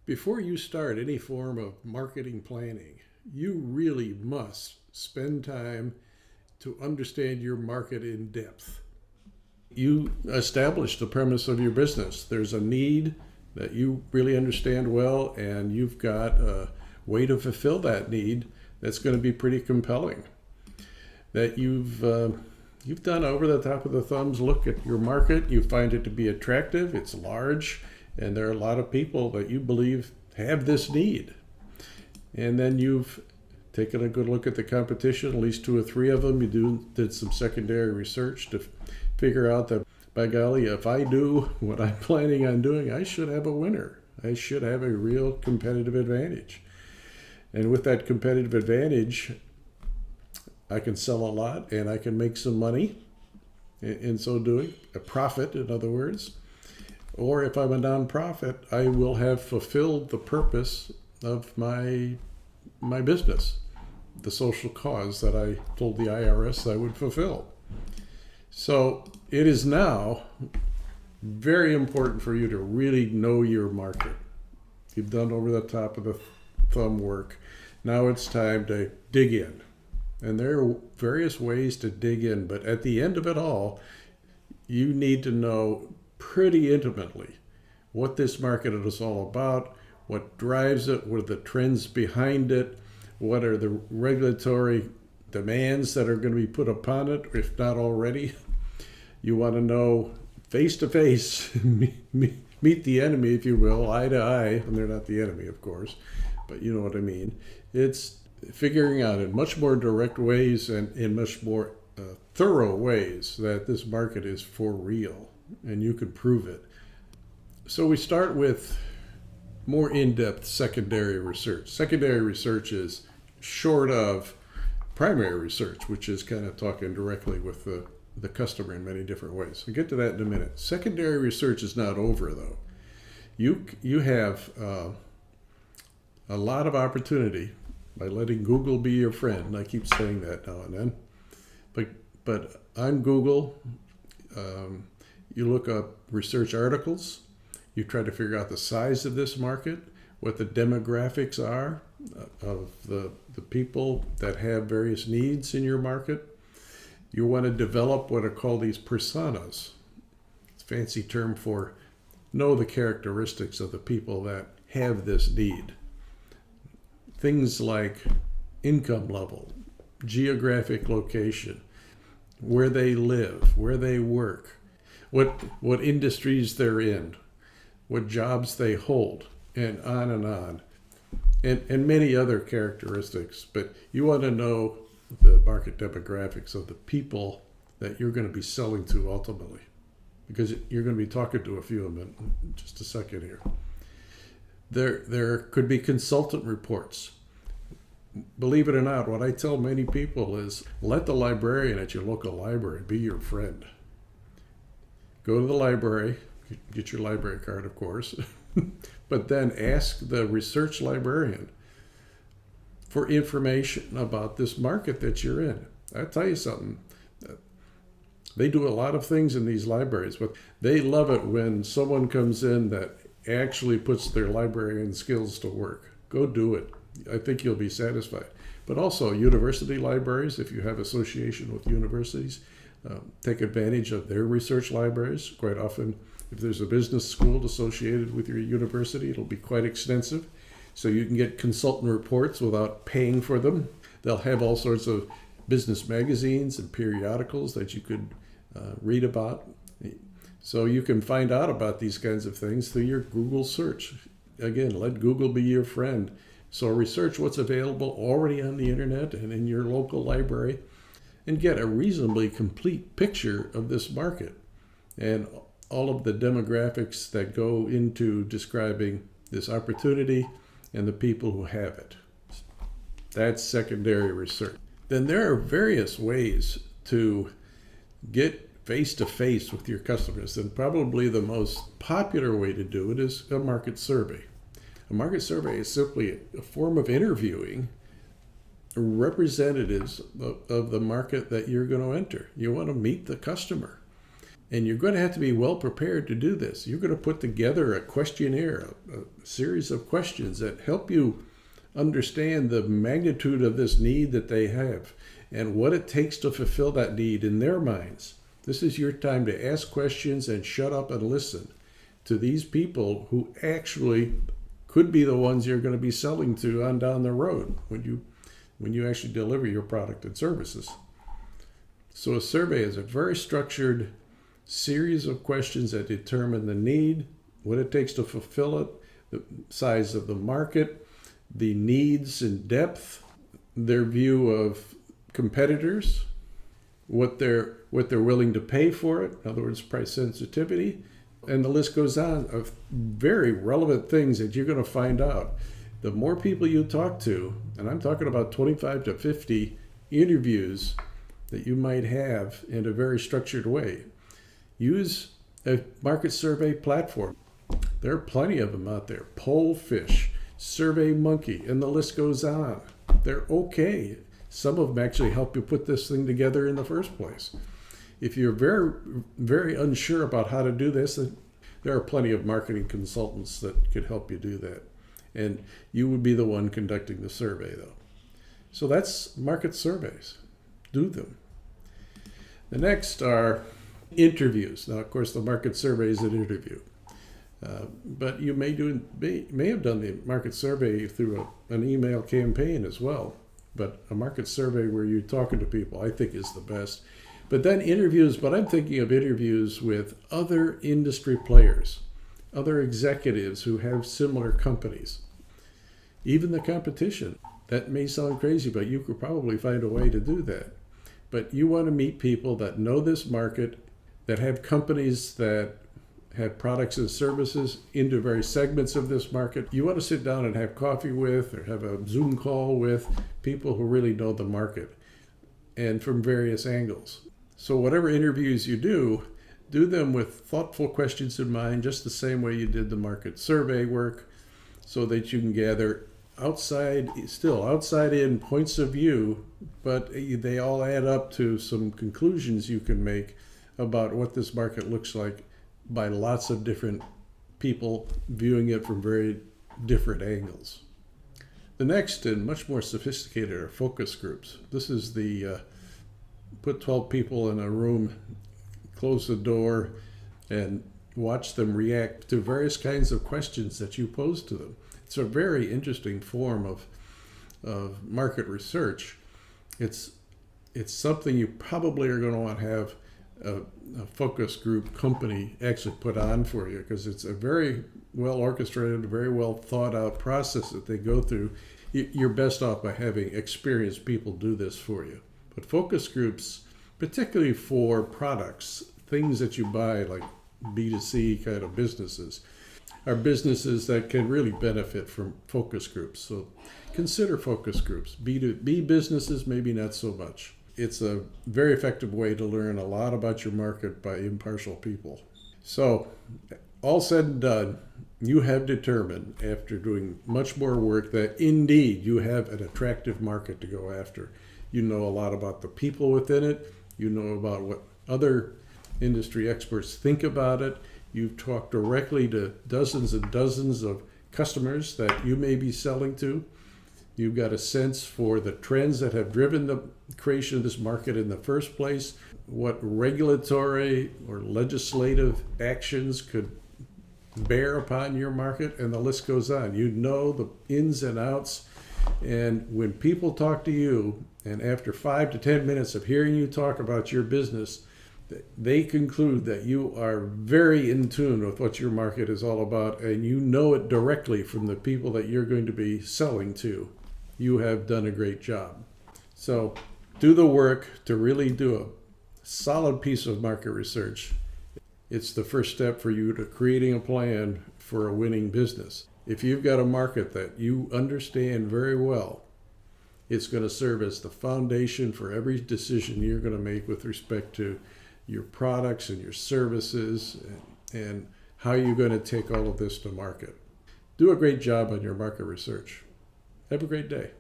Before you start any form of marketing planning, you really must spend time to understand your market in depth. You establish the premise of your business. There's a need that you really understand well, and you've got a way to fulfill that need that's going to be pretty compelling. That you've done over the top of the thumbs look at your market. You find it to be attractive. It's large, and there are a lot of people that you believe have this need. And then you've taken a good look at the competition, at least two or three of them. You did some secondary research to figure out that, by golly, if I do what I'm planning on doing, I should have a winner. I should have a real competitive advantage. And with that competitive advantage, I can sell a lot and I can make some money in so doing, a profit, in other words. Or if I'm a nonprofit, I will have fulfilled the purpose of my business, the social cause that I told the IRS I would fulfill. So it is now very important for you to really know your market. You've done over the top of the thumb work. Now it's time to dig in. And there are various ways to dig in, but at the end of it all, you need to know pretty intimately what this market is all about, what drives it, what are the trends behind it, what are the regulatory demands that are going to be put upon it, if not already. You want to know face to face, meet the enemy, if you will, eye to eye, and they're not the enemy, of course, but you know what I mean. It's figuring out in much more direct ways and in much more thorough ways that this market is for real, and you can prove it. So we start with more in-depth secondary research. Secondary research is short of primary research, which is kind of talking directly with the customer in many different ways. I'll get to that in a minute. Secondary research is not over, though. You have a lot of opportunity by letting Google be your friend. I keep saying that now and then. But on Google, you look up research articles. You try to figure out the size of this market, what the demographics are of the people that have various needs in your market. You want to develop what are called these personas. It's a fancy term for know the characteristics of the people that have this need. Things like income level, geographic location, where they live, where they work, what industries they're in, what jobs they hold, and on, and many other characteristics. But you want to know the market demographics of the people that you're going to be selling to ultimately, because you're going to be talking to a few of them in just a second here. There could be consultant reports. Believe it or not, what I tell many people is let the librarian at your local library be your friend. Go to the library, get your library card, of course, but then ask the research librarian for information about this market that you're in. I'll tell you something. They do a lot of things in these libraries, but they love it when someone comes in that actually puts their librarian skills to work. Go do it. I think you'll be satisfied. But also university libraries, if you have association with universities, take advantage of their research libraries. Quite often, if there's a business school associated with your university, it'll be quite extensive. So you can get consultant reports without paying for them. They'll have all sorts of business magazines and periodicals that you could read about. So you can find out about these kinds of things through your Google search. Again, let Google be your friend. So research what's available already on the internet and in your local library and get a reasonably complete picture of this market and all of the demographics that go into describing this opportunity and the people who have it. That's secondary research. Then there are various ways to get face-to-face with your customers, and probably the most popular way to do it is a market survey. A market survey is simply a form of interviewing representatives of the market that you're going to enter. You want to meet the customer. And you're going to have to be well prepared to do this. You're going to put together a questionnaire, a series of questions that help you understand the magnitude of this need that they have and what it takes to fulfill that need in their minds. This is your time to ask questions and shut up and listen to these people who actually could be the ones you're going to be selling to on down the road when you actually deliver your product and services. So a survey is a very structured series of questions that determine the need, what it takes to fulfill it, the size of the market, the needs in depth, their view of competitors, what they're willing to pay for it, in other words, price sensitivity, and the list goes on of very relevant things that you're going to find out. The more people you talk to, and I'm talking about 25 to 50 interviews that you might have in a very structured way. Use a market survey platform. There are plenty of them out there. Pollfish, SurveyMonkey, and the list goes on. They're okay. Some of them actually help you put this thing together in the first place. If you're very, very unsure about how to do this, then there are plenty of marketing consultants that could help you do that. And you would be the one conducting the survey, though. So that's market surveys. Do them. The next are interviews. Now, of course, the market survey is an interview. But you may have done the market survey through an email campaign as well. But a market survey where you're talking to people, I think, is the best. But then interviews, but I'm thinking of interviews with other industry players, other executives who have similar companies, even the competition. That may sound crazy, but you could probably find a way to do that. But you want to meet people that know this market, that have companies that have products and services into various segments of this market. You want to sit down and have coffee with or have a Zoom call with people who really know the market and from various angles. So whatever interviews you do them with thoughtful questions in mind, just the same way you did the market survey work, so that you can gather outside in points of view, but they all add up to some conclusions you can make about what this market looks like by lots of different people viewing it from very different angles. The next and much more sophisticated are focus groups. This is the put 12 people in a room, close the door, and watch them react to various kinds of questions that you pose to them. It's a very interesting form of market research. It's something you probably are going to want to have a focus group company actually put on for you, because it's a very well orchestrated, very well thought out process that they go through. You're best off by having experienced people do this for you. But focus groups, particularly for products, things that you buy, like B2C kind of businesses, are businesses that can really benefit from focus groups. So consider focus groups. B2B businesses, maybe not so much. It's a very effective way to learn a lot about your market by impartial people. So, all said and done, you have determined, after doing much more work, that indeed you have an attractive market to go after. You know a lot about the people within it. You know about what other industry experts think about it. You've talked directly to dozens and dozens of customers that you may be selling to. You've got a sense for the trends that have driven the creation of this market in the first place, what regulatory or legislative actions could bear upon your market, and the list goes on. You know the ins and outs. And when people talk to you, and after 5 to 10 minutes of hearing you talk about your business, they conclude that you are very in tune with what your market is all about, and you know it directly from the people that you're going to be selling to. You have done a great job. So do the work to really do a solid piece of market research. It's the first step for you to creating a plan for a winning business. If you've got a market that you understand very well, it's going to serve as the foundation for every decision you're going to make with respect to your products and your services and how you're going to take all of this to market. Do a great job on your market research. Have a great day.